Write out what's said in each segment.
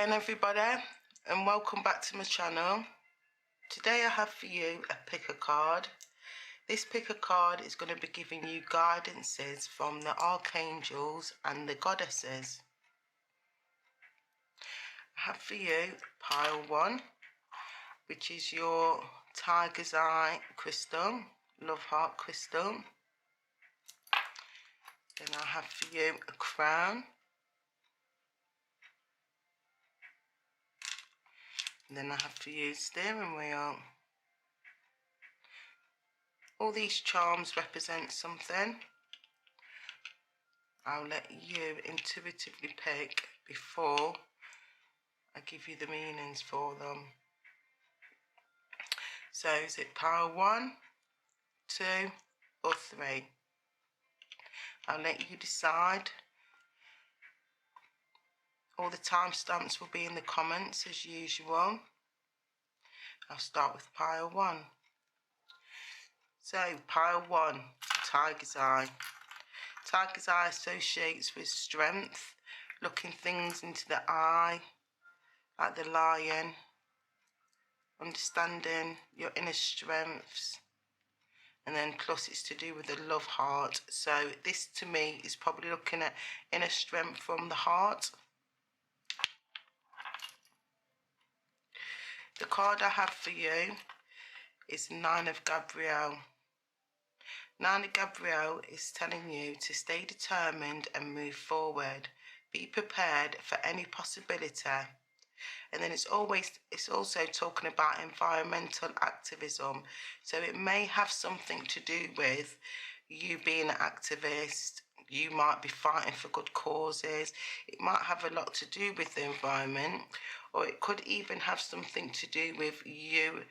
again, everybody, and welcome back to my channel. Today I have for you a pick a card. This pick a card is going to be giving you guidances from the archangels and the goddesses. I have for you pile 1, which is your tiger's eye crystal, love heart crystal. Then I have for you a crown. And then I have for you steering wheel. All these charms represent something. I'll let you intuitively pick before I give you the meanings for them. So is it pile 1, 2 or 3? I'll let you decide. All the timestamps will be in the comments as usual. I'll start with pile 1. So pile 1, tiger's eye. Tiger's eye associates with strength, looking things into the eye, like the lion, understanding your inner strengths, and then plus it's to do with the love heart. So this to me is probably looking at inner strength from the heart. The card I have for you is 9 of Gabrielle. 9 of Gabrielle is telling you to stay determined and move forward. Be prepared for any possibility. And then it's also talking about environmental activism. So it may have something to do with you being an activist. You might be fighting for good causes. It might have a lot to do with the environment, or it could even have something to do with you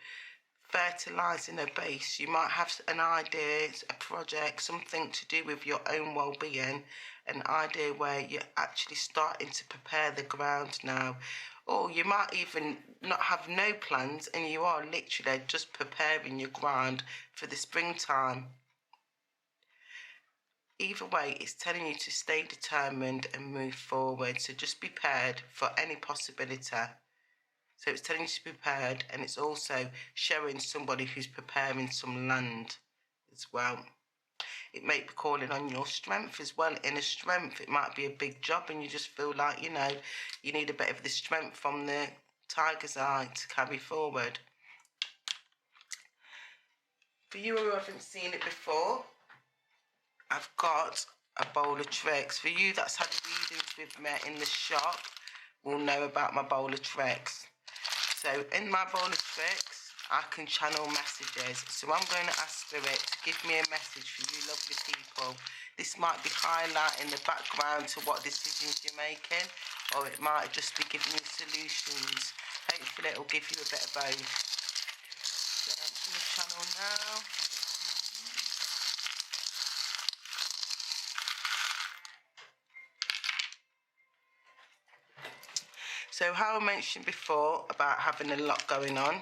fertilizing a base. You might have an idea, a project, something to do with your own well-being, an idea where you're actually starting to prepare the ground now. Or you might even not have no plans and you are literally just preparing your ground for the springtime. Either way, it's telling you to stay determined and move forward. So just be prepared for any possibility. So it's telling you to be prepared, and it's also showing somebody who's preparing some land as well. It may be calling on your strength as well, inner strength. It might be a big job and you just feel like, you know, you need a bit of the strength from the tiger's eye to carry forward. For you who haven't seen it before, I've got a bowl of tricks. For you that's had readings with me in the shop will know about my bowl of tricks. So in my bowl of tricks, I can channel messages. So I'm going to ask Spirit to give me a message for you lovely people. This might be highlighting the background to what decisions you're making, or it might just be giving you solutions. Hopefully it will give you a bit of both. So I'm going to channel now. So how I mentioned before about having a lot going on,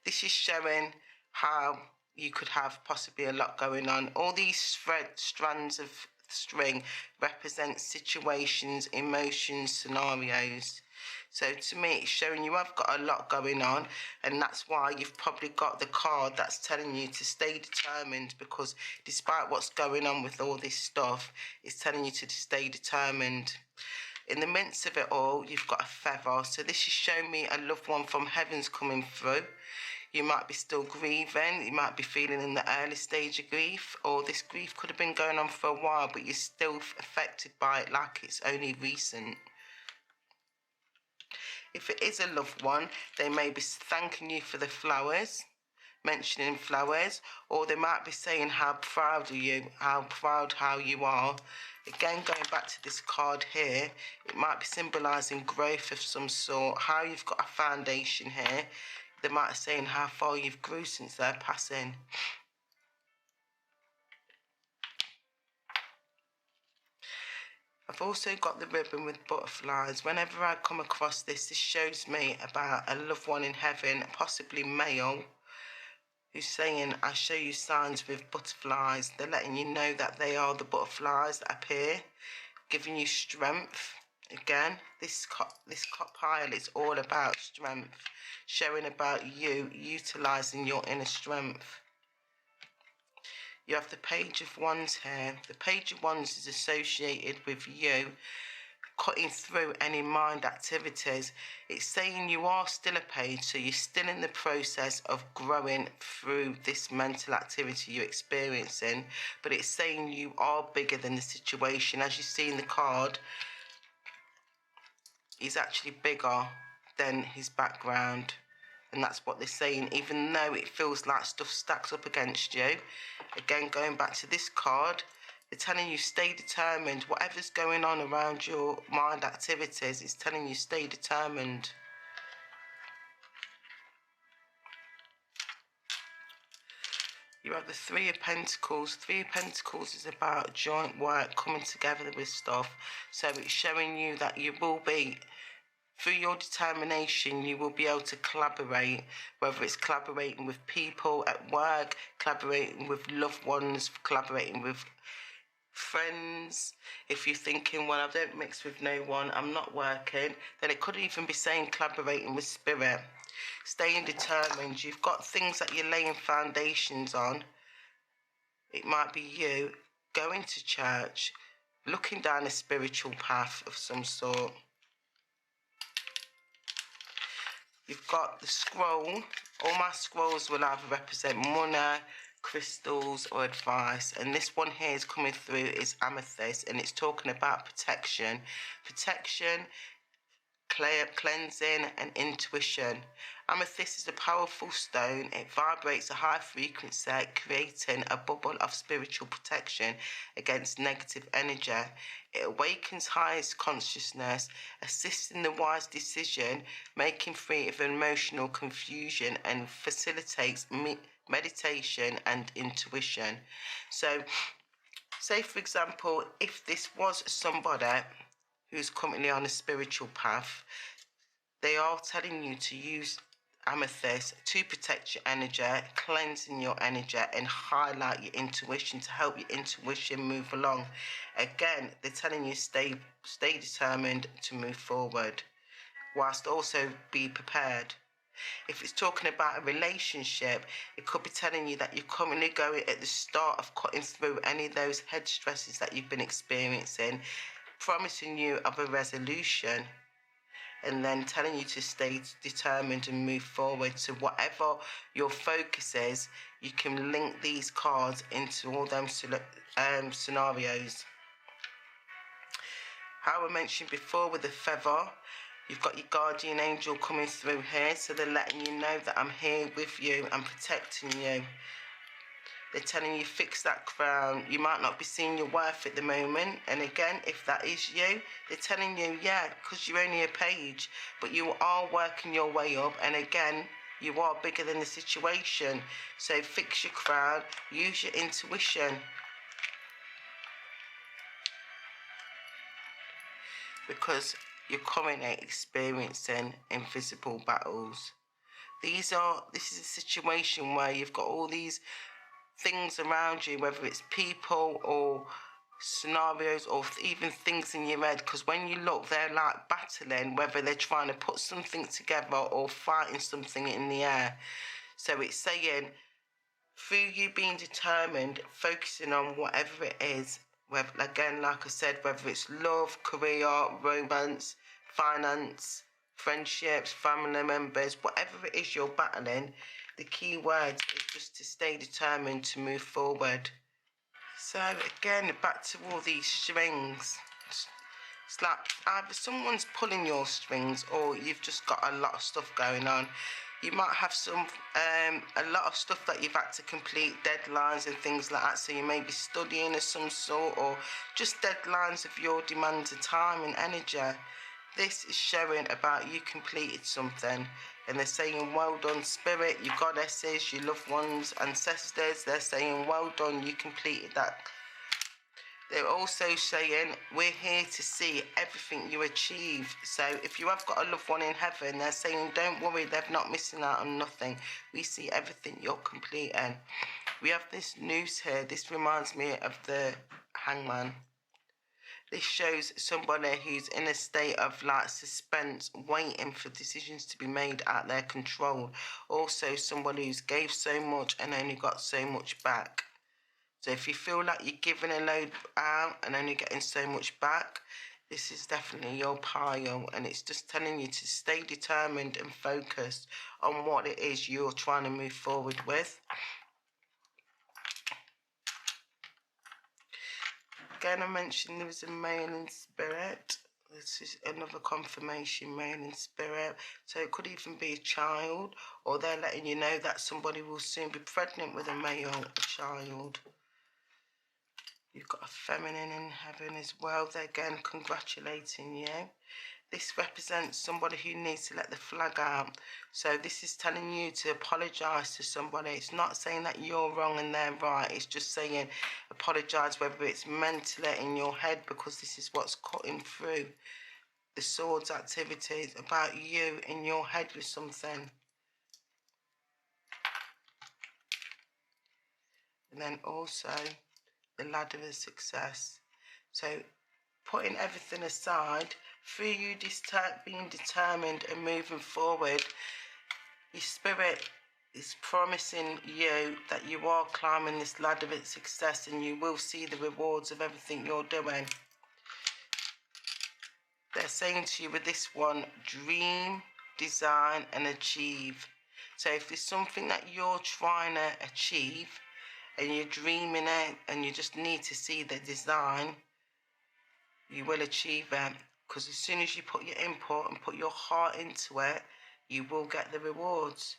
this is showing how you could have possibly a lot going on. All these strands of string represent situations, emotions, scenarios. So to me, it's showing you I've got a lot going on, and that's why you've probably got the card that's telling you to stay determined, because despite what's going on with all this stuff, it's telling you to stay determined. In the midst of it all, you've got a feather. So this is showing me a loved one from heaven's coming through. You might be still grieving. You might be feeling in the early stage of grief, or this grief could have been going on for a while, but you're still affected by it like it's only recent. If it is a loved one, they may be thanking you for the flowers, mentioning flowers, or they might be saying how proud of you, how you are. Again, going back to this card here, it might be symbolising growth of some sort, how you've got a foundation here. They might be saying how far you've grew since their passing. I've also got the ribbon with butterflies. Whenever I come across this, this shows me about a loved one in heaven, possibly male, who's saying, I show you signs with butterflies. They're letting you know that they are the butterflies that appear, giving you strength. Again, this pile is all about strength, showing about you utilising your inner strength. You have the Page of Wands here. The Page of Wands is associated with you cutting through any mind activities. It's saying you are still a page, so you're still in the process of growing through this mental activity you're experiencing, but it's saying you are bigger than the situation. As you see in the card, he's actually bigger than his background. And that's what they're saying, even though it feels like stuff stacks up against you. Again, going back to this card, they're telling you stay determined. Whatever's going on around your mind activities, it's telling you stay determined. You have the Three of Pentacles. Three of Pentacles is about joint work, coming together with stuff. So it's showing you that you will be, through your determination, you will be able to collaborate, whether it's collaborating with people at work, collaborating with loved ones, collaborating with friends. If you're thinking, well, I don't mix with no one, I'm not working, then it could even be saying collaborating with spirit. Staying determined. You've got things that you're laying foundations on. It might be you going to church, looking down a spiritual path of some sort. You've got the scroll. All my scrolls will either represent money, crystals or advice, and this one here is coming through is amethyst, and it's talking about protection, cleansing and intuition. Amethyst is a powerful stone. It vibrates a high frequency, creating a bubble of spiritual protection against negative energy. It awakens highest consciousness, assists in the wise decision, making free of emotional confusion, and facilitates meditation and intuition. So, say for example, if this was somebody who's currently on a spiritual path, they are telling you to use amethyst to protect your energy, cleansing your energy and highlight your intuition to help your intuition move along. Again, they're telling you stay determined to move forward, whilst also be prepared. If it's talking about a relationship, it could be telling you that you're currently going at the start of cutting through any of those head stresses that you've been experiencing, promising you of a resolution, and then telling you to stay determined and move forward. So whatever your focus is, you can link these cards into all them scenarios. How I mentioned before with the feather, you've got your guardian angel coming through here, so they're letting you know that I'm here with you and protecting you. They're telling you fix that crown. You might not be seeing your worth at the moment. And again, if that is you, they're telling you, yeah, because you're only a page, but you are working your way up. And again, you are bigger than the situation. So fix your crown, use your intuition. Because you're currently experiencing invisible battles. This is a situation where you've got all these things around you, whether it's people or scenarios or even things in your head, because when you look, they're like battling, whether they're trying to put something together or fighting something in the air. So it's saying, through you being determined, focusing on whatever it is, whether, again, like I said, whether it's love, career, romance, finance, friendships, family members, whatever it is you're battling, the key word is just to stay determined to move forward. So again, back to all these strings. It's like either someone's pulling your strings or you've just got a lot of stuff going on. You might have a lot of stuff that you've had to complete, deadlines and things like that. So you may be studying of some sort, or just deadlines of your demands of time and energy. This is showing about you completed something. And they're saying, well done, spirit, your goddesses, your loved ones, ancestors. They're saying, well done, you completed that. They're also saying, we're here to see everything you achieve. So if you have got a loved one in heaven, they're saying, don't worry, they're not missing out on nothing. We see everything you're completing. We have this noose here. This reminds me of the hangman. This shows somebody who's in a state of like suspense, waiting for decisions to be made out their control. Also somebody who's gave so much and only got so much back. So if you feel like you're giving a load out and only getting so much back, this is definitely your pile, and it's just telling you to stay determined and focused on what it is you're trying to move forward with. Again, I mentioned there was a male in spirit. This is another confirmation, male in spirit. So it could even be a child, or they're letting you know that somebody will soon be pregnant with a male, a child. You've got a feminine in heaven as well. They're again congratulating you. This represents somebody who needs to let the flag out. So this is telling you to apologise to somebody. It's not saying that you're wrong and they're right. It's just saying apologise, whether it's mentally in your head, because this is what's cutting through the swords activities about you in your head with something. And then also the ladder of success. So putting everything aside, through you being determined and moving forward, your spirit is promising you that you are climbing this ladder of success, and you will see the rewards of everything you're doing. They're saying to you with this one, dream, design and achieve. So if there's something that you're trying to achieve and you're dreaming it and you just need to see the design, you will achieve it, because as soon as you put your input and put your heart into it, you will get the rewards.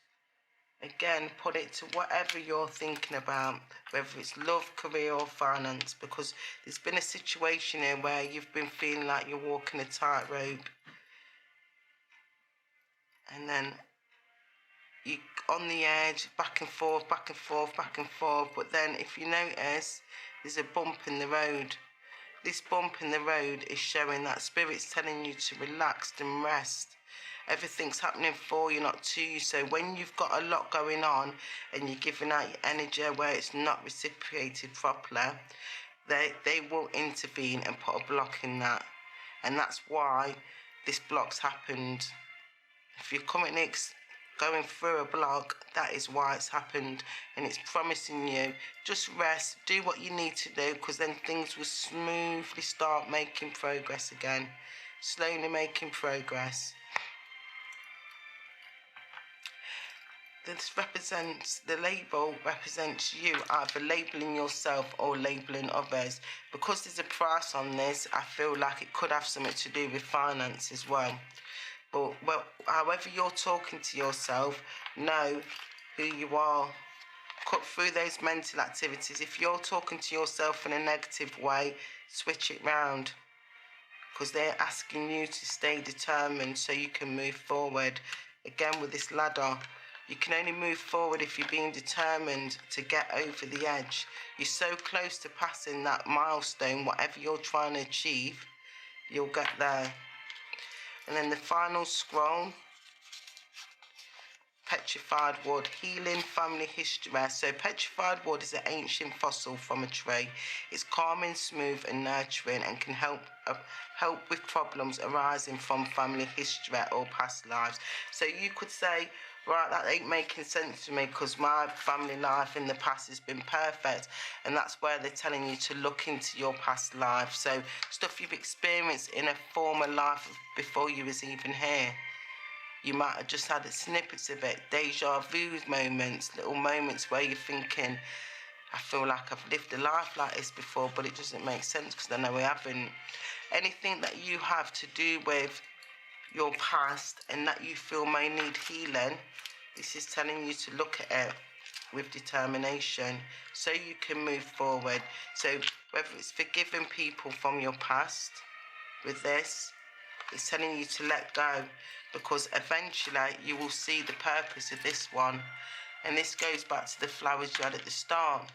Again, put it to whatever you're thinking about, whether it's love, career or finance, because there's been a situation here where you've been feeling like you're walking a tightrope, and then you on the edge, back and forth, back and forth, back and forth. But then if you notice, there's a bump in the road. This bump in the road is showing that Spirit's telling you to relax and rest. Everything's happening for you, not to you. So when you've got a lot going on and you're giving out your energy where it's not reciprocated properly, they will intervene and put a block in that. And that's why this block's happened. If you're going through a block, that is why it's happened, and it's promising you just rest, do what you need to do, because then things will smoothly start making progress again, slowly making progress. The label represents you either labeling yourself or labeling others. Because there's a price on this, I feel like it could have something to do with finance as well. But however you're talking to yourself, know who you are. Cut through those mental activities. If you're talking to yourself in a negative way, switch it round, because they're asking you to stay determined so you can move forward. Again, with this ladder, you can only move forward if you're being determined to get over the edge. You're so close to passing that milestone, whatever you're trying to achieve, you'll get there. And then the final scroll, petrified wood, healing family history. So petrified wood is an ancient fossil from a tree. It's calming, smooth and nurturing, and can help with problems arising from family history or past lives. So you could say, right, that ain't making sense to me because my family life in the past has been perfect, and that's where they're telling you to look into your past life. So stuff you've experienced in a former life before you was even here. You might have just had snippets of it, deja vu moments, little moments where you're thinking, I feel like I've lived a life like this before, but it doesn't make sense because I know I haven't. Anything that you have to do with your past and that you feel may need healing, this is telling you to look at it with determination so you can move forward. So whether it's forgiving people from your past, with this, it's telling you to let go, because eventually you will see the purpose of this one. And this goes back to the flowers you had at the start.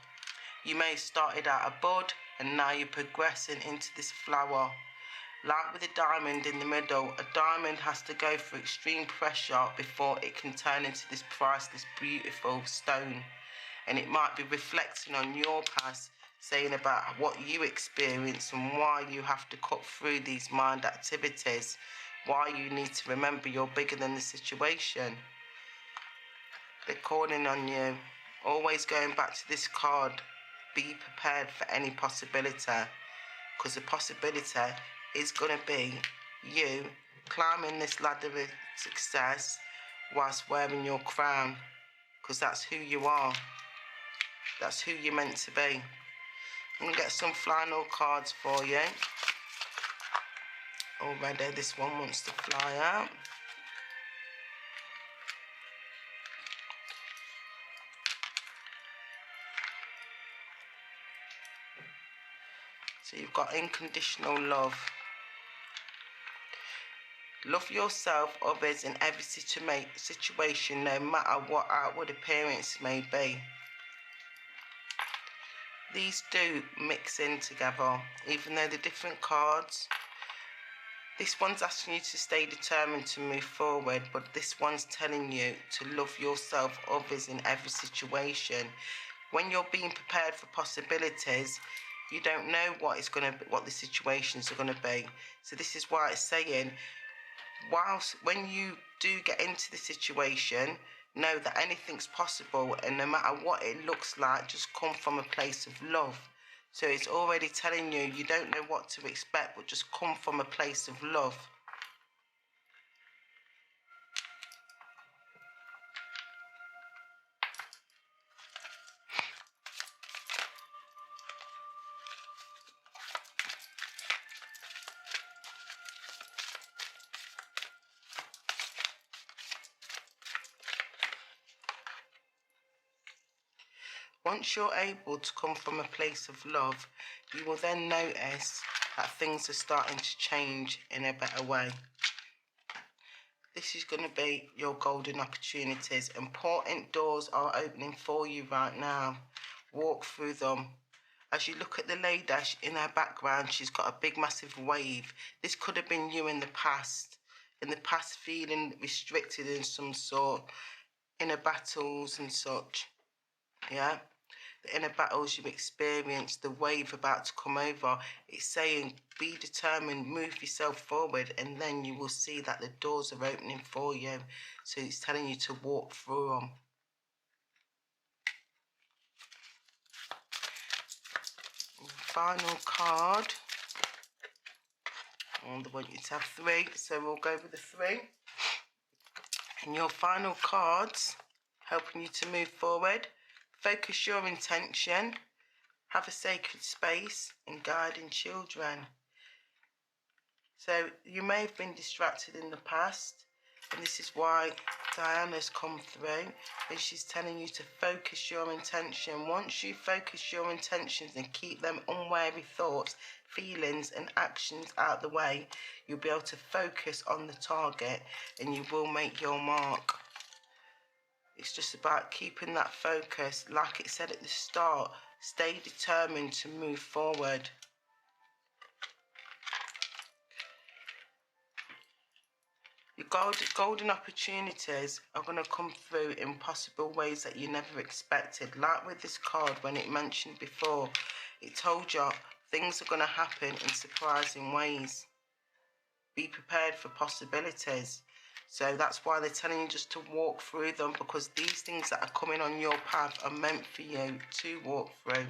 You may have started out a bud and now you're progressing into this flower. Like with a diamond in the middle, a diamond has to go through extreme pressure before it can turn into this priceless, beautiful stone. And it might be reflecting on your past, saying about what you experience and why you have to cut through these mind activities, why you need to remember you're bigger than the situation. They're calling on you. Always going back to this card, be prepared for any possibility, because the possibility is going to be you climbing this ladder of success whilst wearing your crown, because that's who you are. That's who you're meant to be. I'm going to get some final cards for you. Already this one wants to fly out. So you've got unconditional love. Love yourself, others, in every situation, no matter what outward appearance may be. These do mix in together, even though they're different cards. This one's asking you to stay determined to move forward, but this one's telling you to love yourself, others, in every situation. When you're being prepared for possibilities, you don't know what the situations are gonna be. So this is why it's saying, when you do get into the situation, know that anything's possible, and no matter what it looks like, just come from a place of love. So it's already telling you, you don't know what to expect, but just come from a place of love. Once you're able to come from a place of love, you will then notice that things are starting to change in a better way. This is going to be your golden opportunities. Important doors are opening for you right now. Walk through them. As you look at the lady in her background, she's got a big massive wave. This could have been you in the past feeling restricted in some sort, inner battles and such. Yeah, the inner battles you experienced, the wave about to come over. It's saying, be determined, move yourself forward, and then you will see that the doors are opening for you. So it's telling you to walk through them. Final card. And I want you to have 3, so we'll go with the 3. And your final cards, helping you to move forward. Focus your intention, have a sacred space, and guiding children. So you may have been distracted in the past, and this is why Diana's come through, and she's telling you to focus your intention. Once you focus your intentions and keep them unwary thoughts, feelings and actions out the way, you'll be able to focus on the target and you will make your mark. It's just about keeping that focus. Like it said at the start, stay determined to move forward. Your golden opportunities are going to come through in possible ways that you never expected. Like with this card, when it mentioned before, it told you things are going to happen in surprising ways. Be prepared for possibilities. So that's why they're telling you just to walk through them, because these things that are coming on your path are meant for you to walk through.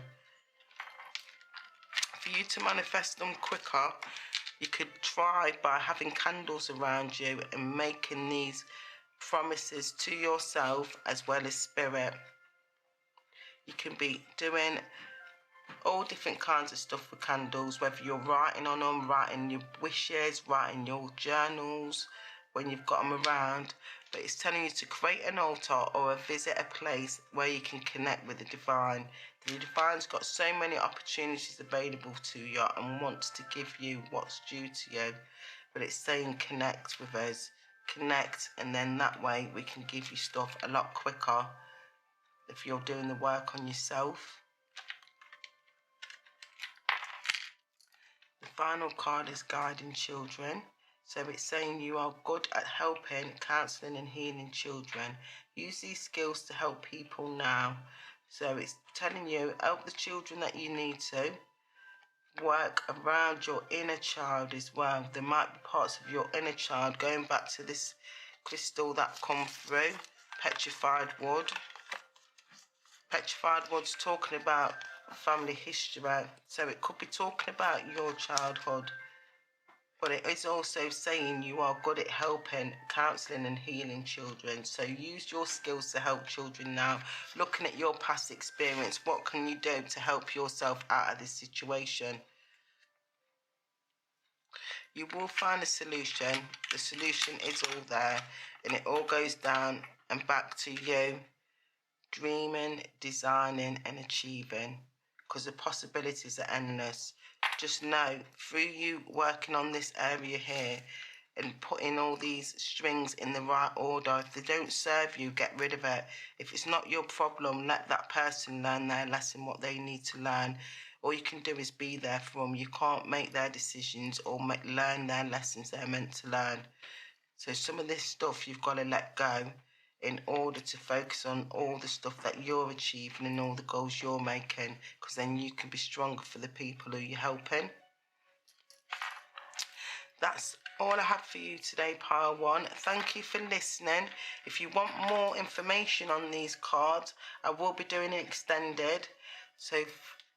For you to manifest them quicker, you could try by having candles around you and making these promises to yourself as well as spirit. You can be doing all different kinds of stuff with candles, whether you're writing on them, writing your wishes, writing your journals when you've got them around. But it's telling you to create an altar or visit a place where you can connect with the divine. The divine's got so many opportunities available to you and wants to give you what's due to you. But it's saying connect with us. Connect, and then that way we can give you stuff a lot quicker if you're doing the work on yourself. The final card is guiding children. So it's saying you are good at helping, counselling and healing children. Use these skills to help people now. So it's telling you, help the children that you need to. Work around your inner child as well. There might be parts of your inner child, going back to this crystal that come through, petrified wood. Petrified wood's talking about family history, so it could be talking about your childhood, but it is also saying you are good at helping, counselling and healing children. So use your skills to help children now. Looking at your past experience, what can you do to help yourself out of this situation? You will find a solution. The solution is all there, and it all goes down and back to you dreaming, designing and achieving, because the possibilities are endless. Just know, through you working on this area here and putting all these strings in the right order, if they don't serve you, get rid of it. If it's not your problem, let that person learn their lesson, what they need to learn. All you can do is be there for them. You can't make their decisions or learn their lessons they're meant to learn. So some of this stuff you've got to let go in order to focus on all the stuff that you're achieving and all the goals you're making, because then you can be stronger for the people who you're helping. That's all I have for you today, pile one. Thank you for listening. If you want more information on these cards, I will be doing it extended. So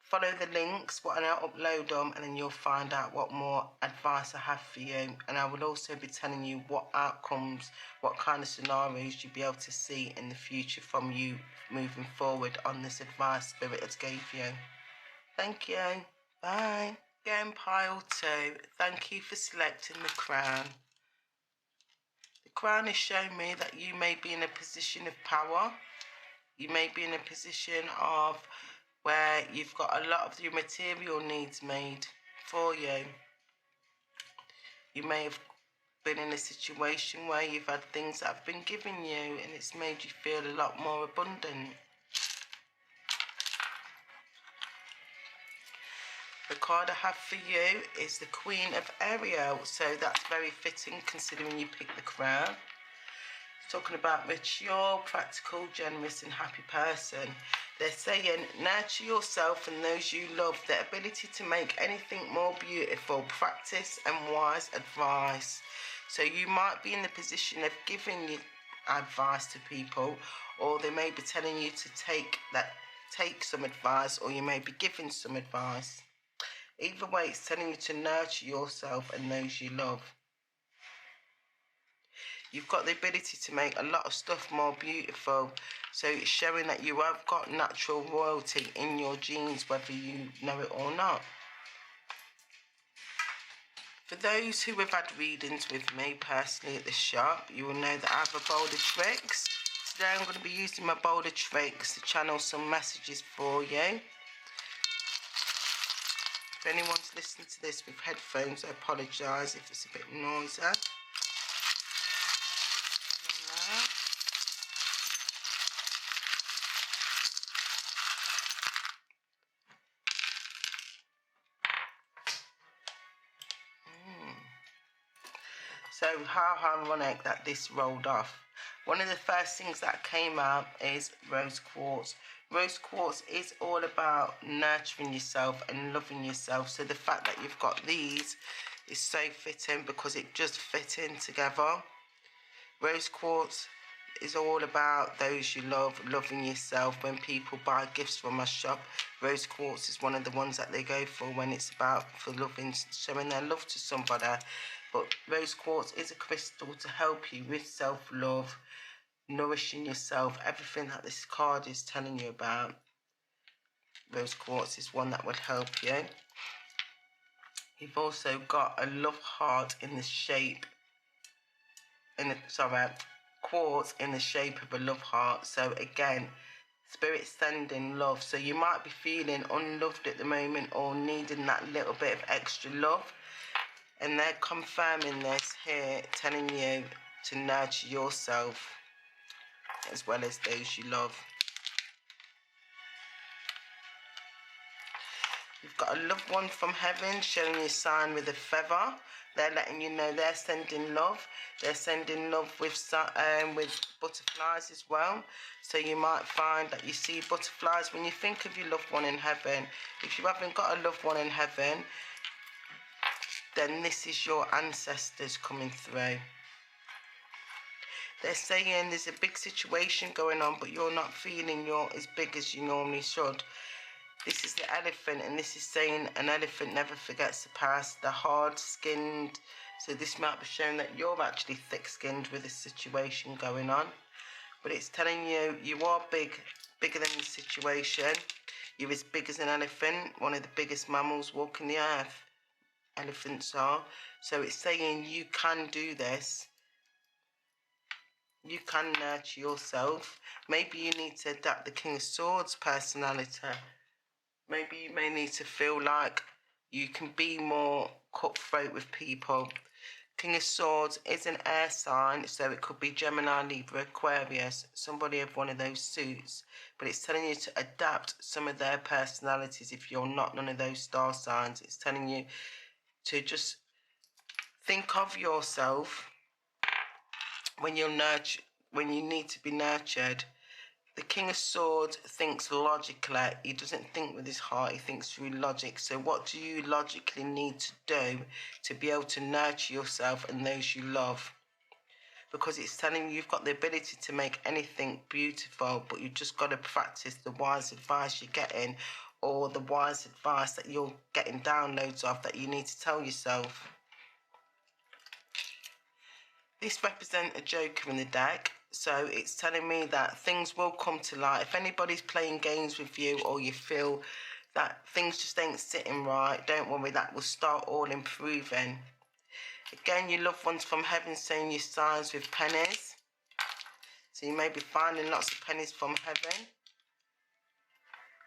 follow the links when I upload them, and then you'll find out what more advice I have for you. And I will also be telling you what outcomes, what kind of scenarios you'll be able to see in the future from you moving forward on this advice Spirit has gave you. Thank you. Bye. Again, pile two, thank you for selecting the crown. The crown has shown me that you may be in a position of power. You may be in a position of where you've got a lot of your material needs made for you. You may have been in a situation where you've had things that have been given you and it's made you feel a lot more abundant. The card I have for you is the Queen of Ariel, so that's very fitting considering you picked the crown. It's talking about mature, practical, generous and happy person. They're saying nurture yourself and those you love, the ability to make anything more beautiful, practice and wise advice. So you might be in the position of giving you advice to people, or they may be telling you to take some advice, or you may be giving some advice. Either way, it's telling you to nurture yourself and those you love. You've got the ability to make a lot of stuff more beautiful. So it's showing that you have got natural royalty in your genes, whether you know it or not. For those who have had readings with me personally at the shop, you will know that I have a bowl of tricks. Today I'm going to be using my bowl of tricks to channel some messages for you. If anyone's listening to this with headphones, I apologise if it's a bit noisy. So how ironic that this rolled off. One of the first things that came out is rose quartz. Rose quartz is all about nurturing yourself and loving yourself. So the fact that you've got these is so fitting because it just fit in together. Rose quartz is all about those you love, loving yourself. When people buy gifts from my shop, rose quartz is one of the ones that they go for when it's about for loving, showing their love to somebody. But rose quartz is a crystal to help you with self-love, nourishing yourself, everything that this card is telling you about. Rose quartz is one that would help you. You've also got a love heart in the shape, quartz in the shape of a love heart. So again, Spirit sending love. So you might be feeling unloved at the moment or needing that little bit of extra love. And they're confirming this here, telling you to nurture yourself as well as those you love. You've got a loved one from heaven showing you a sign with a feather. They're letting you know they're sending love. They're sending love with butterflies as well. So you might find that you see butterflies when you think of your loved one in heaven. If you haven't got a loved one in heaven, then this is your ancestors coming through. They're saying there's a big situation going on, but you're not feeling you're as big as you normally should. This is the elephant, and this is saying an elephant never forgets the past. They're hard-skinned, so this might be showing that you're actually thick-skinned with a situation going on. But it's telling you you are bigger than the situation. You're as big as an elephant, one of the biggest mammals walking the earth. Elephants are. So it's saying you can do this. You can nurture yourself. Maybe you need to adapt the King of Swords personality. Maybe you may need to feel like you can be more cutthroat with people. King of Swords is an air sign, so it could be Gemini, Libra, Aquarius, somebody of one of those suits. But it's telling you to adapt some of their personalities if you're not none of those star signs. It's telling you to just think of yourself when you need to be nurtured. The King of Swords thinks logically. He doesn't think with his heart, he thinks through logic. So what do you logically need to do to be able to nurture yourself and those you love? Because it's telling you you've got the ability to make anything beautiful, but you've just got to practice the wise advice you're getting, or the wise advice that you're getting downloads of that you need to tell yourself. This represents a Joker in the deck. So it's telling me that things will come to light. If anybody's playing games with you, or you feel that things just ain't sitting right, don't worry, that will start all improving. Again, your loved ones from heaven saying your signs with pennies. So you may be finding lots of pennies from heaven.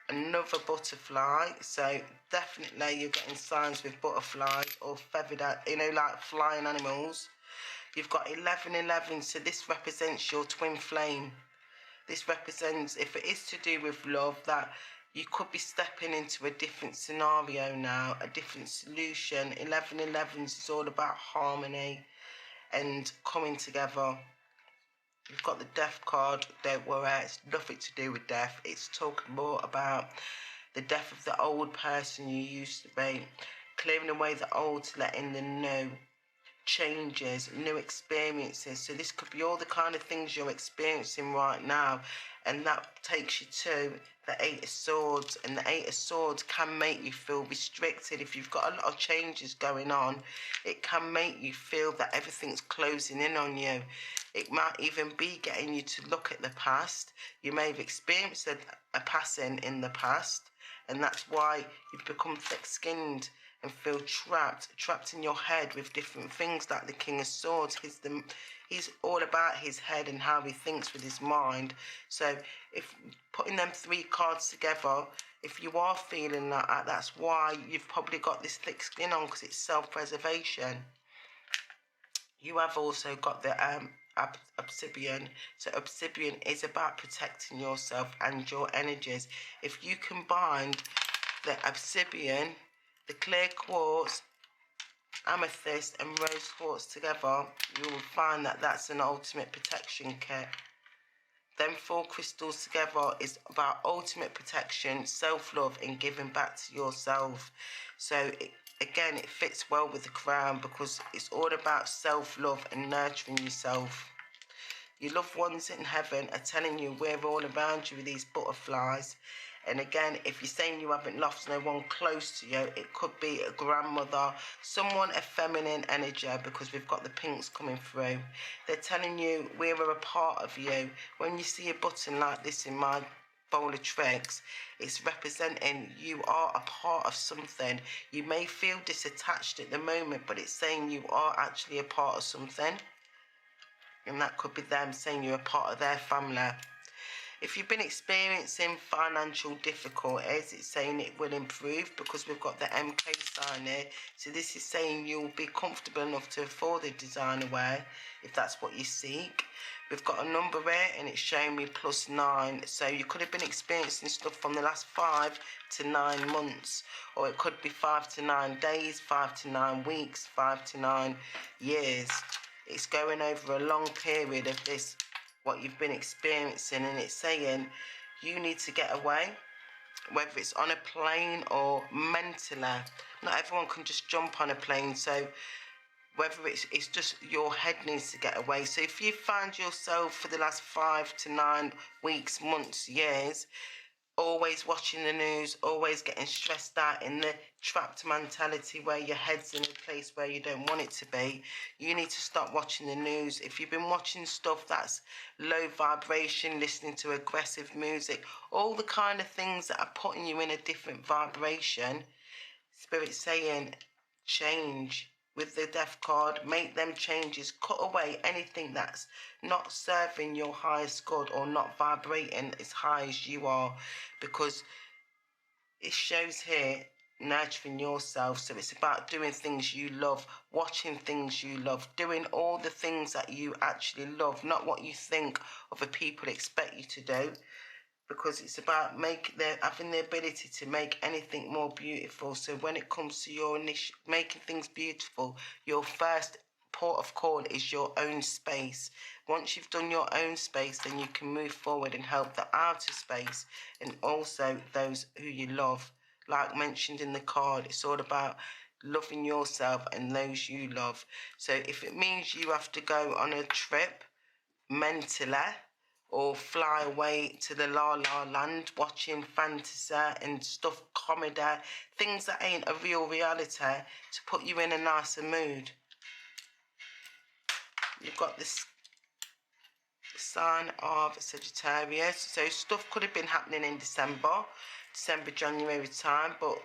Another butterfly. So definitely you're getting signs with butterflies or feathered, like flying animals. You've got 1111, so this represents your twin flame. This represents, if it is to do with love, that you could be stepping into a different scenario now, a different solution. 1111 is all about harmony and coming together. You've got the death card, don't worry, it's nothing to do with death. It's talking more about the death of the old person you used to be, clearing away the old to let in the new. Changes, new experiences. So this could be all the kind of things you're experiencing right now, and that takes you to the Eight of Swords. And the Eight of Swords can make you feel restricted. If you've got a lot of changes going on, it can make you feel that everything's closing in on you. It might even be getting you to look at the past. You may have experienced a passing in the past, and that's why you've become thick-skinned and feel trapped in your head with different things, like the King of Swords. He's all about his head and how he thinks with his mind. So if putting them three cards together, if you are feeling like that, that's why you've probably got this thick skin on, because it's self-preservation. You have also got the obsidian. So obsidian is about protecting yourself and your energies. If you combine the obsidian, the clear quartz, amethyst and rose quartz together, you will find that that's an ultimate protection kit. Them four crystals together is about ultimate protection, self-love and giving back to yourself. So again, it fits well with the crown, because it's all about self-love and nurturing yourself. Your loved ones in heaven are telling you we're all around you with these butterflies. And again, if you're saying you haven't lost no one close to you, it could be a grandmother, someone of feminine energy, because we've got the pinks coming through. They're telling you we're a part of you. When you see a button like this in my bowl of tricks, it's representing you are a part of something. You may feel disattached at the moment, but it's saying you are actually a part of something. And that could be them saying you're a part of their family. If you've been experiencing financial difficulties, it's saying it will improve because we've got the MK sign here. So this is saying you'll be comfortable enough to afford the designer wear if that's what you seek. We've got a number here and it's showing me +9. So you could have been experiencing stuff from the last 5 to 9 months. Or it could be 5 to 9 days, 5 to 9 weeks, 5 to 9 years. It's going over a long period of this, what you've been experiencing, and it's saying you need to get away, whether it's on a plane or mentally. Not everyone can just jump on a plane, so whether it's just your head needs to get away. So if you find yourself for the last 5 to 9 weeks, months, years, always watching the news, always getting stressed out in the trapped mentality where your head's in a place where you don't want it to be, you need to stop watching the news. If you've been watching stuff that's low vibration, listening to aggressive music, all the kind of things that are putting you in a different vibration, Spirit's saying change. With the Death card, make them changes, cut away anything that's not serving your highest good or not vibrating as high as you are, because it shows here nurturing yourself. So it's about doing things you love, watching things you love, doing all the things that you actually love, not what you think other people expect you to do. Because it's about having the ability to make anything more beautiful. So when it comes to your making things beautiful, your first port of call is your own space. Once you've done your own space, then you can move forward and help the outer space and also those who you love. Like mentioned in the card, it's all about loving yourself and those you love. So if it means you have to go on a trip mentally, or fly away to the La La Land watching fantasy and stuff, comedy, things that ain't a real reality, to put you in a nicer mood. You've got this sign of Sagittarius. So stuff could have been happening in December, January time, but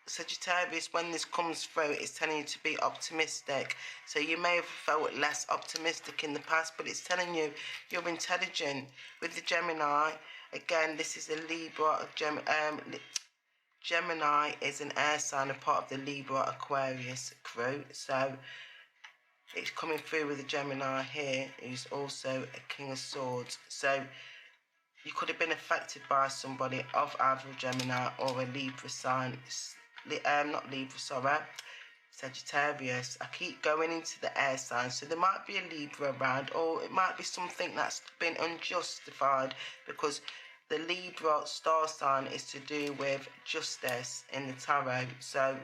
Sagittarius, when this comes through, it's telling you to be optimistic. So you may have felt less optimistic in the past, but it's telling you you're intelligent. With the Gemini, again, this is a Libra. Gemini is an air sign, a part of the Libra Aquarius crew. So it's coming through with the Gemini here, who's also a King of Swords. So you could have been affected by somebody of either a Gemini or a Libra sign. Not Libra, sorry, Sagittarius. I keep going into the air signs, so there might be a Libra around, or it might be something that's been unjustified, because the Libra star sign is to do with justice in the tarot. So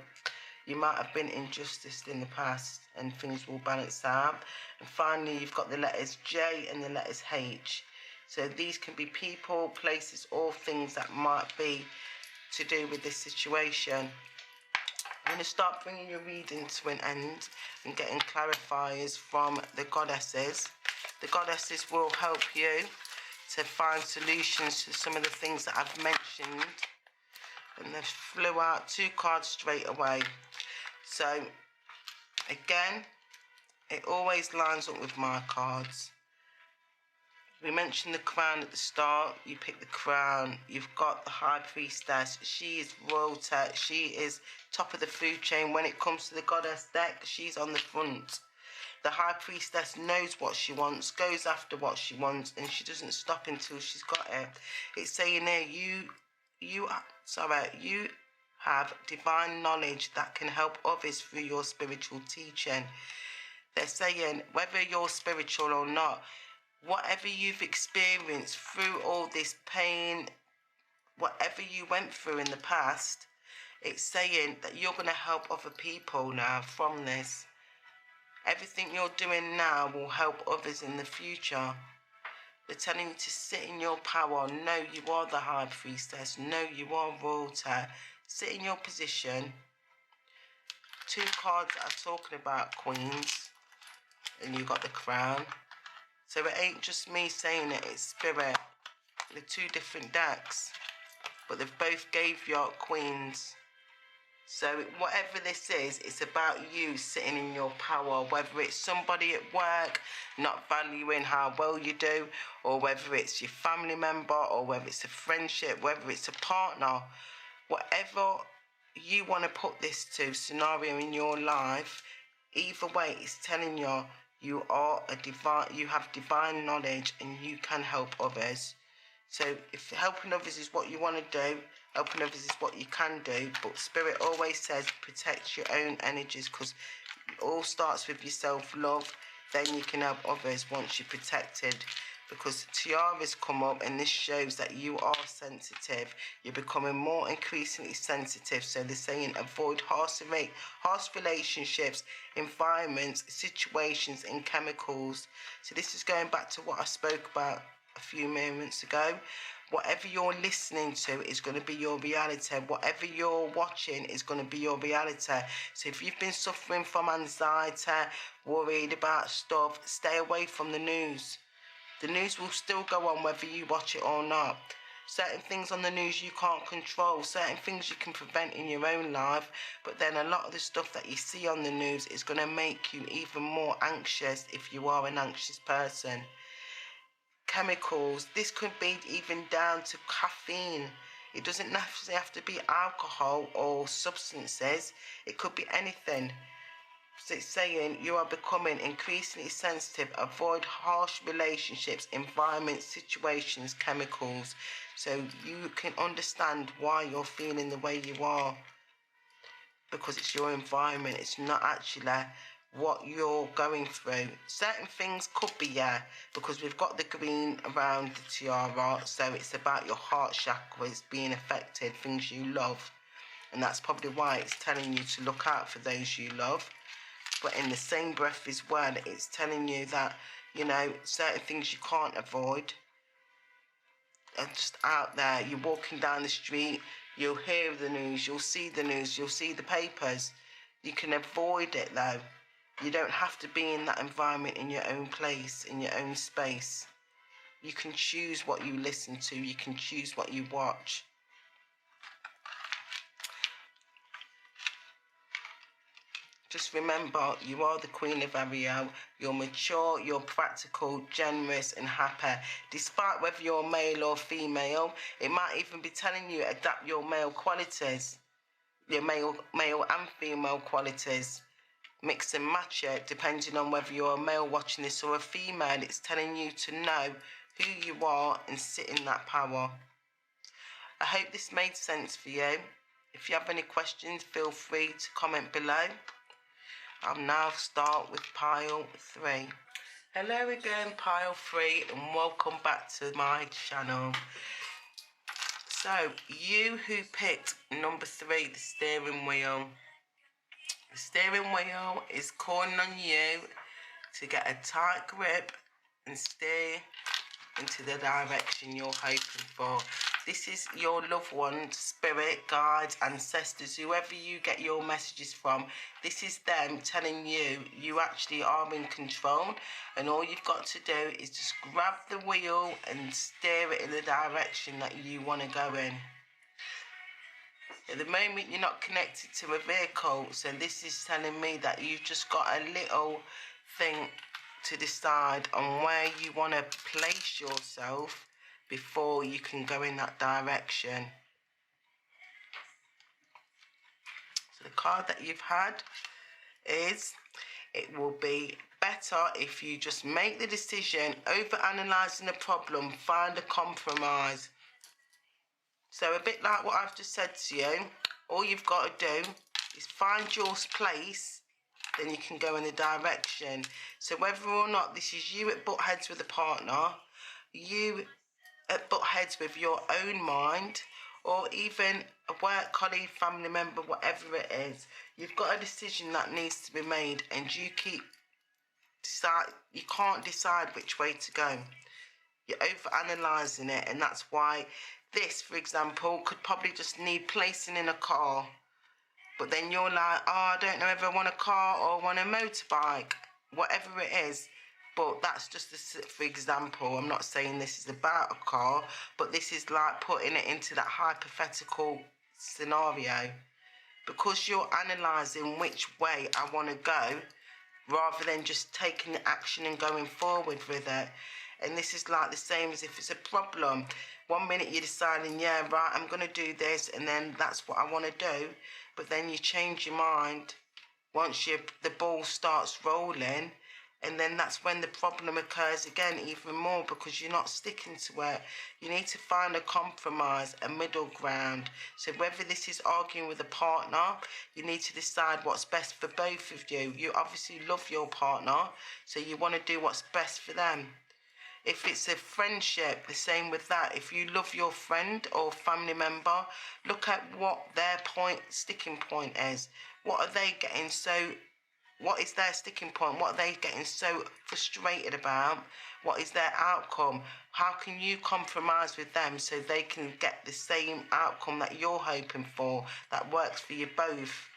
you might have been injustice in the past and things will balance out. And finally, you've got the letters J and the letters H. So these can be people, places, or things that might be to do with this situation. I'm going to start bringing your reading to an end and getting clarifiers from the goddesses. The goddesses will help you to find solutions to some of the things that I've mentioned. And they flew out 2 cards straight away. So, again, it always lines up with my cards. We mentioned the crown at the start. You pick the crown. You've got the High Priestess. She is royalty. She is top of the food chain. When it comes to the goddess deck, she's on the front. The High Priestess knows what she wants, goes after what she wants, and she doesn't stop until she's got it. It's saying there, you have divine knowledge that can help others through your spiritual teaching. They're saying, whether you're spiritual or not, whatever you've experienced through all this pain, whatever you went through in the past, it's saying that you're going to help other people now from this. Everything you're doing now will help others in the future. They're telling you to sit in your power. Know you are the High Priestess. Know you are royalty. Sit in your position. 2 cards that are talking about queens. And you got the crown. So it ain't just me saying it, it's Spirit. They're 2 different decks, but they've both gave you queens. So whatever this is, it's about you sitting in your power, whether it's somebody at work not valuing how well you do, or whether it's your family member, or whether it's a friendship, whether it's a partner, whatever you want to put this to scenario in your life, either way, it's telling you you are a divine, you have divine knowledge and you can help others. So if helping others is what you want to do, helping others is what you can do, but Spirit always says protect your own energies, because it all starts with your self-love. Then you can help others once you're protected, because tiaras come up and this shows that you are sensitive. You're becoming more increasingly sensitive. So they're saying avoid harsh relationships, environments, situations and chemicals. So this is going back to what I spoke about a few moments ago. Whatever you're listening to is going to be your reality. Whatever you're watching is going to be your reality. So if you've been suffering from anxiety, worried about stuff, stay away from the news. The news will still go on whether you watch it or not. Certain things on the news you can't control, certain things you can prevent in your own life, but then a lot of the stuff that you see on the news is going to make you even more anxious if you are an anxious person. Chemicals, this could be even down to caffeine. It doesn't necessarily have to be alcohol or substances, it could be anything. So it's saying you are becoming increasingly sensitive, avoid harsh relationships, environments, situations, chemicals, so you can understand why you're feeling the way you are, because it's your environment, it's not actually what you're going through. Certain things could be, yeah, because we've got the green around the tiara, so it's about your heart chakras being affected, things you love, and that's probably why it's telling you to look out for those you love. But in the same breath as well, it's telling you that, you know, certain things you can't avoid are just out there. You're walking down the street, you'll hear the news, you'll see the papers. You can avoid it though. You don't have to be in that environment in your own place, in your own space. You can choose what you listen to, you can choose what you watch. Just remember, you are the Queen of Ariel. You're mature, you're practical, generous and happy. Despite whether you're male or female, it might even be telling you adapt your male qualities, your male and female qualities. Mix and match it, depending on whether you're a male watching this or a female. It's telling you to know who you are and sit in that power. I hope this made sense for you. If you have any questions, feel free to comment below. I'll now start with pile 3. Hello again, pile 3, and welcome back to my channel. So, you who picked number 3, the steering wheel. The steering wheel is calling on you to get a tight grip and steer into the direction you're hoping for. This is your loved ones, spirit, guides, ancestors, whoever you get your messages from. This is them telling you you actually are in control, and all you've got to do is just grab the wheel and steer it in the direction that you want to go in. At the moment you're not connected to a vehicle, so this is telling me that you've just got a little thing to decide on where you want to place yourself before you can go in that direction. So the card that you've had is, it will be better if you just make the decision, over-analysing the problem, find a compromise. So a bit like what I've just said to you, all you've got to do is find your place, then you can go in the direction. So whether or not this is you at butt heads with a partner, you at butt heads with your own mind, or even a work colleague, family member, whatever it is, you've got a decision that needs to be made, and you can't decide which way to go. You're over-analysing it, and that's why this, for example, could probably just need placing in a car. But then you're like, oh, I don't know if I want a car or want a motorbike, whatever it is. But that's just for example. I'm not saying this is about a car, but this is like putting it into that hypothetical scenario. because you're analysing which way I want to go, rather than just taking the action and going forward with it. And this is like the same as if it's a problem. 1 minute you're deciding, yeah, right, I'm going to do this, and then that's what I want to do. But then you change your mind once the ball starts rolling, and then that's when the problem occurs again even more, because you're not sticking to it. You need to find a compromise, a middle ground. So whether this is arguing with a partner, you need to decide what's best for both of you. You obviously love your partner, so you want to do what's best for them. If it's a friendship, the same with that. If you love your friend or family member, look at what their sticking point is. What are they getting so... What is their sticking point? What are they getting so frustrated about? What is their outcome? How can you compromise with them so they can get the same outcome that you're hoping for, that works for you both?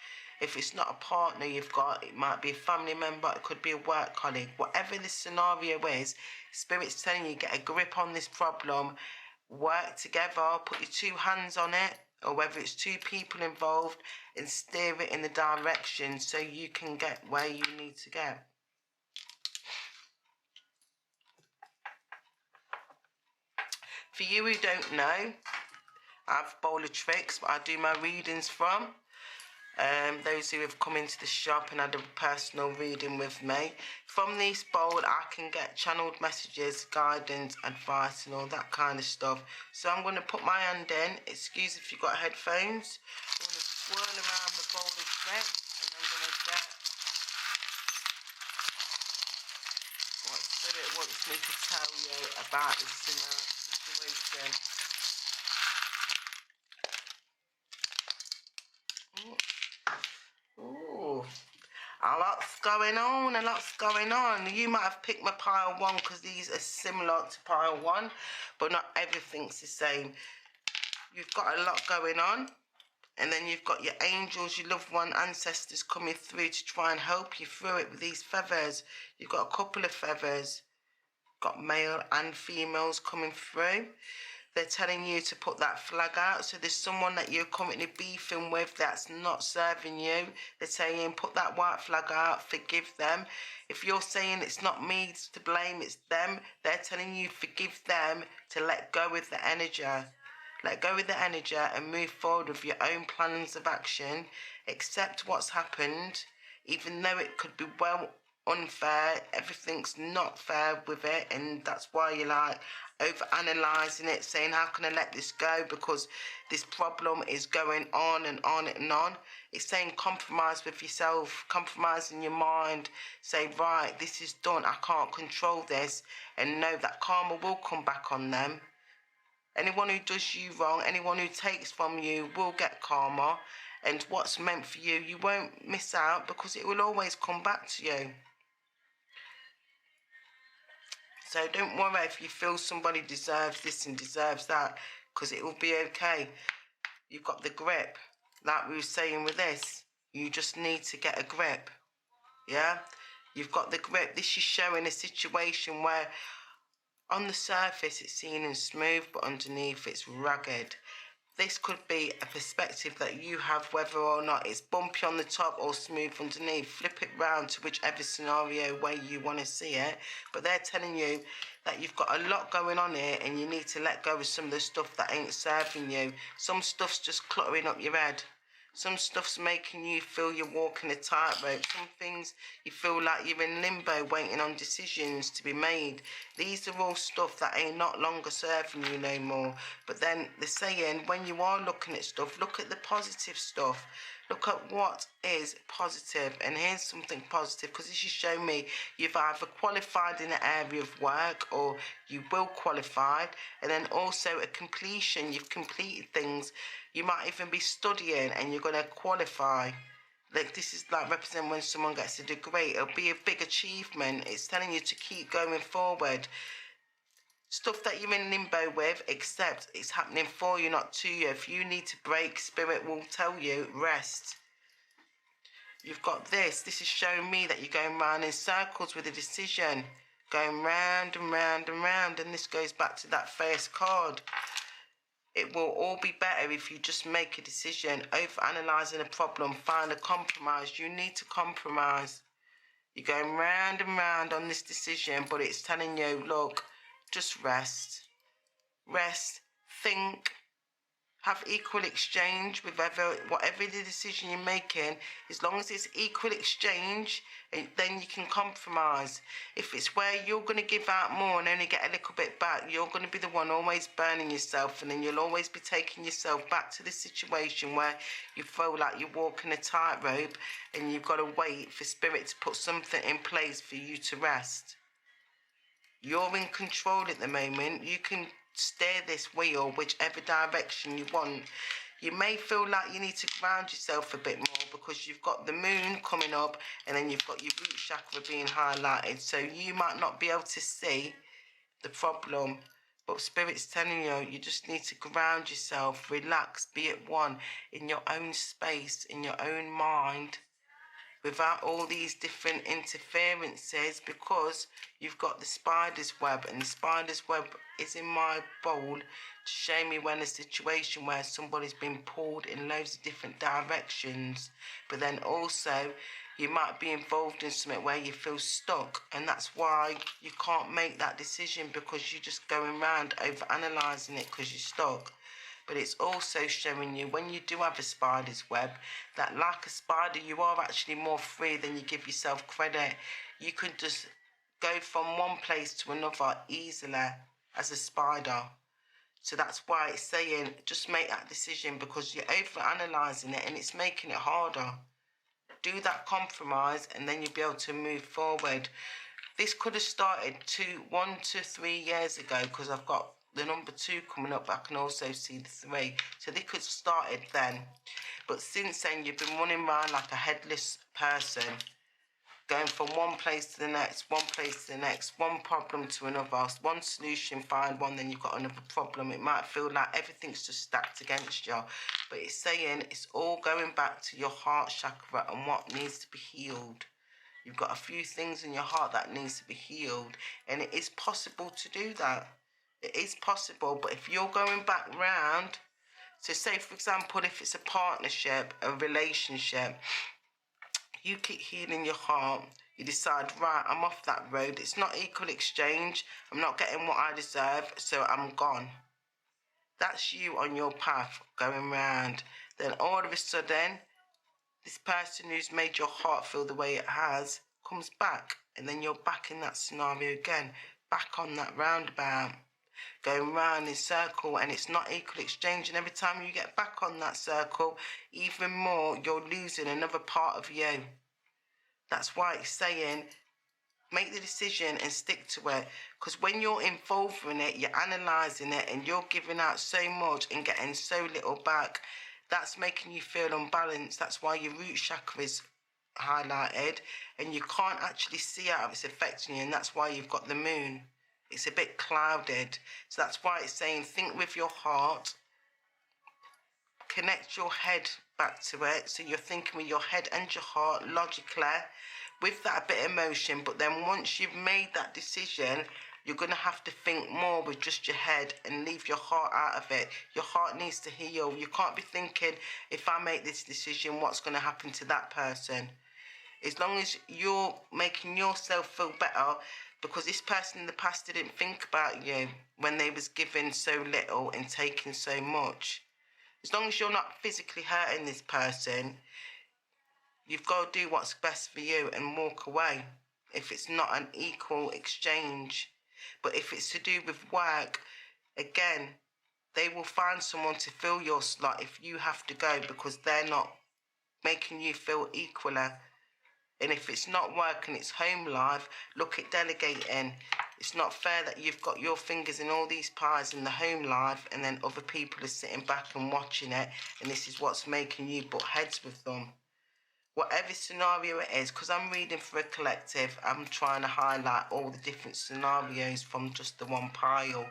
If it's not a partner you've got, it might be a family member, it could be a work colleague. Whatever the scenario is, Spirit's telling you, get a grip on this problem, work together, put your two hands on it, or whether it's two people involved, and steer it in the direction so you can get where you need to go. For you who don't know, I have a bowl of tricks but I do my readings from. Those who have come into the shop and had a personal reading with me. From this bowl I can get channeled messages, guidance, advice and all that kind of stuff. So I'm going to put my hand in. Excuse if you've got headphones. I'm going to swirl around the bowl of tricks, and I'm going to get what Spirit wants me to tell you about this situation. Ooh, a lot's going on, a lot's going on. You might have picked my pile 1 because these are similar to pile 1, but not everything's the same. You've got a lot going on, and then you've got your angels, your loved one, ancestors coming through to try and help you through it with these feathers. You've got a couple of feathers, got male and females coming through. They're telling you to put that flag out. So there's someone that you're currently beefing with that's not serving you. They're saying put that white flag out, forgive them. If you're saying it's not me to blame, it's them, they're telling you forgive them, to let go of the energy. Let go of the energy and move forward with your own plans of action. Accept what's happened, even though it could be unfair. Everything's not fair with it, and that's why you're like over analysing it, saying how can I let this go, because this problem is going on and on and on. It's saying compromise with yourself, compromise in your mind, say right, this is done, I can't control this, and know that karma will come back on them. Anyone who does you wrong, anyone who takes from you will get karma, and what's meant for you, you won't miss out, because it will always come back to you. So don't worry if you feel somebody deserves this and deserves that, because it will be okay. You've got the grip. Like we were saying with this, you just need to get a grip. Yeah? You've got the grip. This is showing a situation where on the surface it's seen and smooth, but underneath it's rugged. This could be a perspective that you have, whether or not it's bumpy on the top or smooth underneath. Flip it round to whichever scenario way you want to see it. But they're telling you that you've got a lot going on here, and you need to let go of some of the stuff that ain't serving you. Some stuff's just cluttering up your head. Some stuff's making you feel you're walking a tightrope. Some things you feel like you're in limbo waiting on decisions to be made. These are all stuff that ain't not longer serving you no more. But then they're saying when you are looking at stuff, look at the positive stuff. Look at what is positive. And here's something positive, because this is showing me you've either qualified in an area of work, or you will qualify. And then also a completion. You've completed things. You might even be studying and you're going to qualify. Like this is like represent when someone gets a degree. It'll be a big achievement. It's telling you to keep going forward. Stuff that you're in limbo with, except it's happening for you, not to you. If you need to break, Spirit will tell you, rest. You've got this. This is showing me that you're going round in circles with a decision. Going round and round and round. And this goes back to that first card. It will all be better if you just make a decision. Over-analysing a problem, find a compromise. You need to compromise. You're going round and round on this decision, but it's telling you, look, just rest. Rest, think, have equal exchange with whatever the decision you're making. As long as it's equal exchange, then you can compromise. If it's where you're going to give out more and only get a little bit back, you're going to be the one always burning yourself, and then you'll always be taking yourself back to the situation where you feel like you're walking a tightrope and you've got to wait for spirit to put something in place for you to rest. You're in control at the moment. You can steer this wheel whichever direction you want. You may feel like you need to ground yourself a bit more because you've got the moon coming up and then you've got your root chakra being highlighted. So you might not be able to see the problem, but Spirit's telling you, you just need to ground yourself, relax, be at one in your own space, in your own mind, without all these different interferences, because you've got the spider's web, and the spider's web is in my bowl to show me when a situation where somebody's been pulled in loads of different directions, but then also you might be involved in something where you feel stuck, and that's why you can't make that decision, because you're just going around over analysing it because you're stuck. But it's also showing you, when you do have a spider's web, that like a spider, you are actually more free than you give yourself credit. You can just go from one place to another easily as a spider. So that's why it's saying, just make that decision, because you're over-analysing it and it's making it harder. Do that compromise and then you'll be able to move forward. This could have started 1 to 3 years ago, because I've got the number 2 coming up, but I can also see the 3. So they could have started then. But since then, you've been running around like a headless person, going from one place to the next, one place to the next, one problem to another, one solution, find one, then you've got another problem. It might feel like everything's just stacked against you, but it's saying it's all going back to your heart chakra and what needs to be healed. You've got a few things in your heart that needs to be healed, and it is possible to do that. It is possible, but if you're going back round, so say for example, if it's a partnership, a relationship, you keep healing your heart, you decide, right, I'm off that road, it's not equal exchange, I'm not getting what I deserve, so I'm gone. That's you on your path going round. Then all of a sudden, this person who's made your heart feel the way it has comes back, and then you're back in that scenario again, back on that roundabout, going round in circle, and it's not equal exchange. And every time you get back on that circle, even more, you're losing another part of you. That's why it's saying, make the decision and stick to it, because when you're involved in it, you're analysing it and you're giving out so much and getting so little back. That's making you feel unbalanced. That's why your root chakra is highlighted and you can't actually see how it's affecting you, and that's why you've got the moon. It's a bit clouded. So that's why it's saying, think with your heart, connect your head back to it. So you're thinking with your head and your heart logically, with that bit of emotion. But then once you've made that decision, you're going to have to think more with just your head and leave your heart out of it. Your heart needs to heal. You can't be thinking, if I make this decision, what's going to happen to that person? As long as you're making yourself feel better, because this person in the past didn't think about you when they was given so little and taking so much. As long as you're not physically hurting this person, you've got to do what's best for you and walk away if it's not an equal exchange. But if it's to do with work, again, they will find someone to fill your slot if you have to go, because they're not making you feel equally. And if it's not working, it's home life, look at delegating. It's not fair that you've got your fingers in all these pies in the home life and then other people are sitting back and watching it, and this is what's making you butt heads with them. Whatever scenario it is, because I'm reading for a collective, I'm trying to highlight all the different scenarios from just the one pile.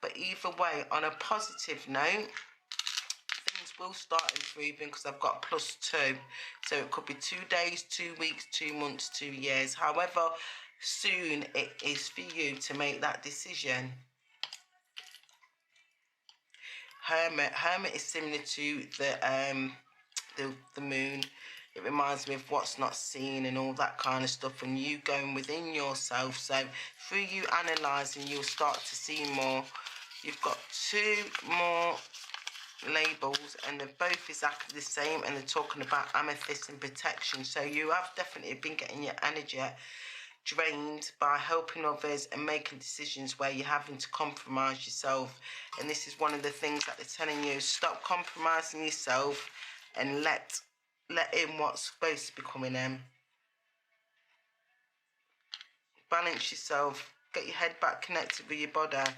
But either way, on a positive note, will start improving, because I've got +2, so it could be 2 days, 2 weeks, 2 months, 2 years, however soon it is for you to make that decision. Hermit. Hermit is similar to the moon. It reminds me of what's not seen and all that kind of stuff, and you going within yourself. So through you analysing, you'll start to see more. You've got 2 more labels, and they're both exactly the same, and they're talking about amethyst and protection. So you have definitely been getting your energy drained by helping others and making decisions where you're having to compromise yourself. And this is one of the things that they're telling you: stop compromising yourself and let in what's supposed to be coming in. Balance yourself, get your head back connected with your body.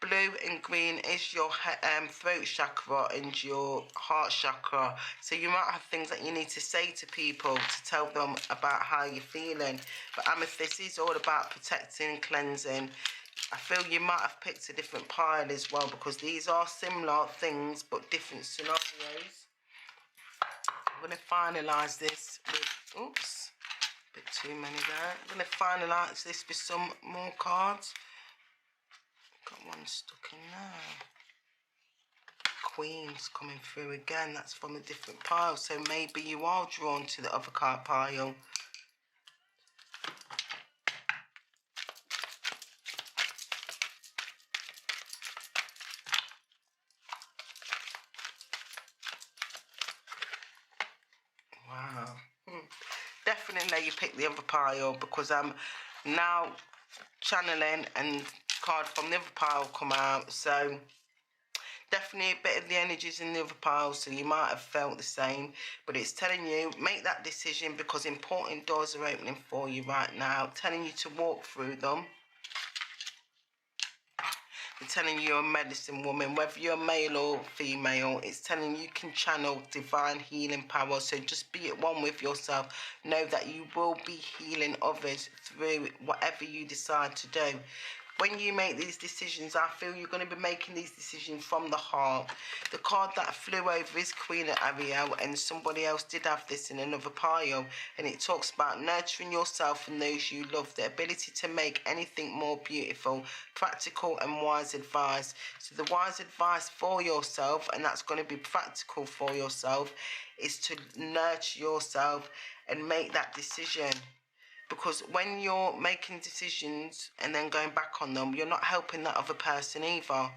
Blue and green is your throat chakra and your heart chakra. So you might have things that you need to say to people to tell them about how you're feeling. But amethyst is all about protecting and cleansing. I feel you might have picked a different pile as well, because these are similar things but different scenarios. I'm going to finalise this with, oops, a bit too many there. I'm going to finalise this with some more cards. Got one stuck in there. Queen's coming through again. That's from a different pile. So maybe you are drawn to the other card pile. Wow. Definitely you picked the other pile, because I'm now channeling and card from the other pile come out. So definitely a bit of the energies in the other pile, so you might have felt the same. But it's telling you, make that decision, because important doors are opening for you right now. Telling you to walk through them. They're telling you you're a medicine woman, whether you're male or female. It's telling you can channel divine healing power. So just be at one with yourself. Know that you will be healing others through whatever you decide to do. When you make these decisions, I feel you're going to be making these decisions from the heart. The card that flew over is Queen of Ariel, and somebody else did have this in another pile. And it talks about nurturing yourself and those you love, the ability to make anything more beautiful, practical and wise advice. So the wise advice for yourself, and that's going to be practical for yourself, is to nurture yourself and make that decision. Because when you're making decisions and then going back on them, you're not helping that other person either.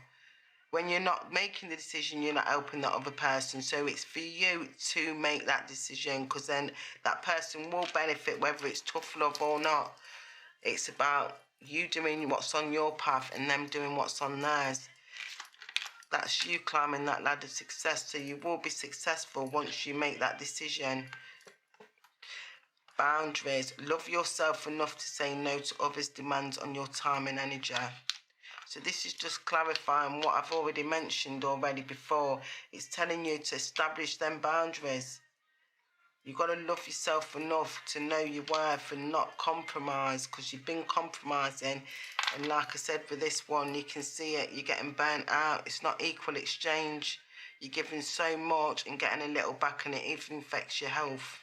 When you're not making the decision, you're not helping that other person. So it's for you to make that decision, because then that person will benefit, whether it's tough love or not. It's about you doing what's on your path and them doing what's on theirs. That's you climbing that ladder of success. So you will be successful once you make that decision. Boundaries. Love yourself enough to say no to others' demands on your time and energy. So this is just clarifying what I've already mentioned before. It's telling you to establish them boundaries. You've got to love yourself enough to know your worth and not compromise, because you've been compromising. And like I said, with this one, you can see it. You're getting burnt out. It's not equal exchange. You're giving so much and getting a little back, and it even affects your health.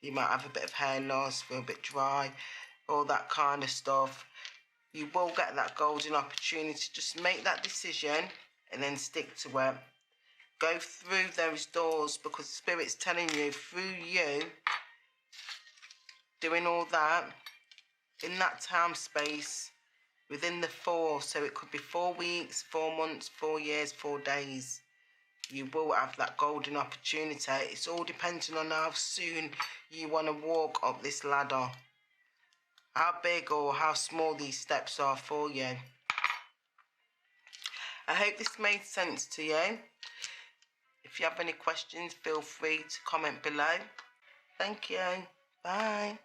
You might have a bit of hair loss, feel a bit dry, all that kind of stuff. You will get that golden opportunity. Just make that decision and then stick to it. Go through those doors, because Spirit's telling you, through you doing all that, in that time space, within the 4, so it could be 4 weeks, 4 months, 4 years, 4 days, you will have that golden opportunity. It's all depending on how soon you want to walk up this ladder. How big or how small these steps are for you. I hope this made sense to you. If you have any questions, feel free to comment below. Thank you. Bye.